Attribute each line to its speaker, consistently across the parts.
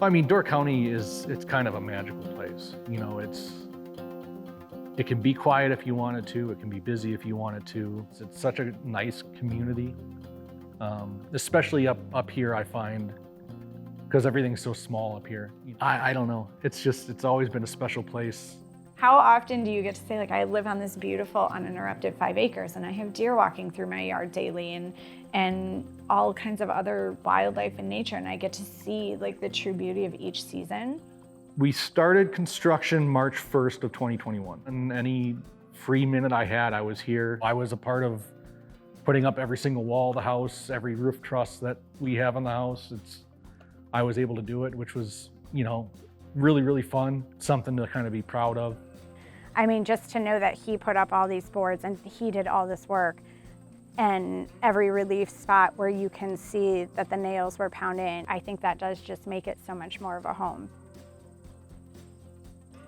Speaker 1: I mean, Door County it's kind of a magical place. It can be quiet if you want it to, it can be busy if you want it to. It's such a nice community, especially up here, I find, because everything's so small up here. I don't know, it's always been a special place.
Speaker 2: How often do you get to say, like, I live on this beautiful uninterrupted 5 acres and I have deer walking through my yard daily and all kinds of other wildlife and nature, and I get to see like the true beauty of each season?
Speaker 1: We started construction March 1st of 2021. And any free minute I had, I was here. I was a part of putting up every single wall of the house, every roof truss that we have on the house. I was able to do it, which was, really, really fun. Something to kind of be proud of.
Speaker 3: I mean, just to know that he put up all these boards and he did all this work, and every relief spot where you can see that the nails were pounded in, I think that does just make it so much more of a home.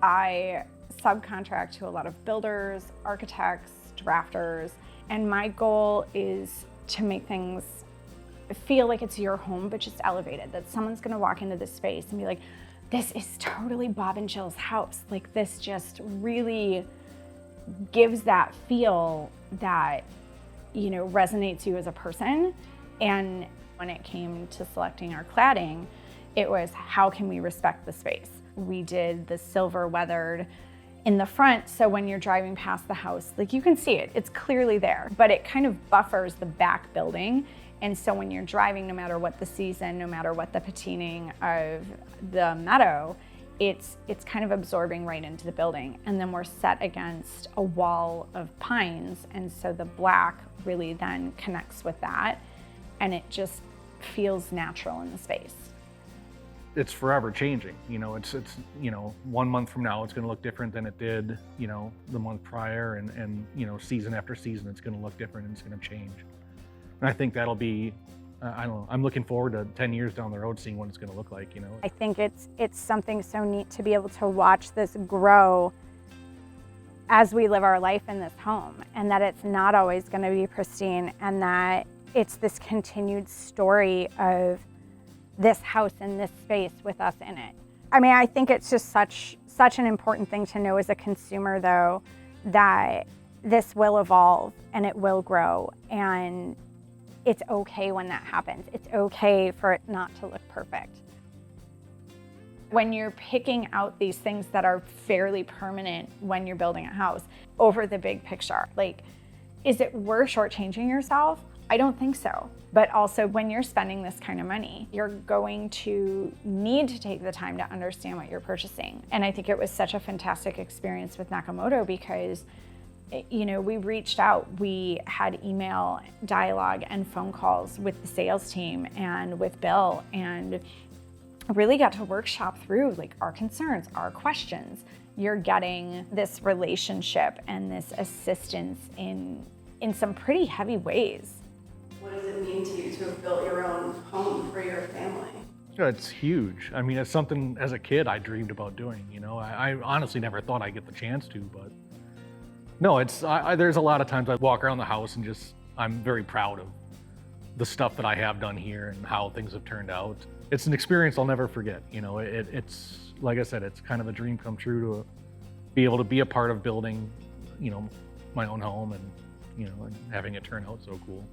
Speaker 2: I subcontract to a lot of builders, architects, drafters, and my goal is to make things feel like it's your home, but just elevated, that someone's gonna walk into this space and be like, this is totally Bob and Jill's house. Like, this just really gives that feel that, resonates you as a person. And when it came to selecting our cladding, it was, how can we respect the space? We did the silver weathered in the front, so when you're driving past the house, like, you can see it, it's clearly there, but it kind of buffers the back building. And so when you're driving, no matter what the season, no matter what the patining of the meadow, it's kind of absorbing right into the building. And then we're set against a wall of pines, and so the black really then connects with that, and it just feels natural in the space.
Speaker 1: It's forever changing. It's 1 month from now, it's going to look different than it did, the month prior, and season after season, it's going to look different and it's going to change. And I think that'll be, I don't know, I'm looking forward to 10 years down the road, seeing what it's going to look like,
Speaker 3: I think it's something so neat to be able to watch this grow as we live our life in this home, and that it's not always going to be pristine, and that it's this continued story of this house and this space with us in it. I mean, I think it's just such an important thing to know as a consumer, though, that this will evolve and it will grow, and it's okay when that happens. It's okay for it not to look perfect. When you're picking out these things that are fairly permanent when you're building a house, over the big picture, like, is it worth shortchanging yourself? I don't think so. But also, when you're spending this kind of money, you're going to need to take the time to understand what you're purchasing. And I think it was such a fantastic experience with Nakamoto because, we reached out, we had email dialogue and phone calls with the sales team and with Bill, and really got to workshop through like our concerns, our questions. You're getting this relationship and this assistance in some pretty heavy ways.
Speaker 4: What does it mean to you to have built your own home for your family?
Speaker 1: It's huge. I mean, it's something as a kid I dreamed about doing. I honestly never thought I'd get the chance to, but no, there's a lot of times I walk around the house and I'm very proud of the stuff that I have done here and how things have turned out. It's an experience I'll never forget. It's like I said, it's kind of a dream come true to be able to be a part of building, my own home and, and having it turn out so cool.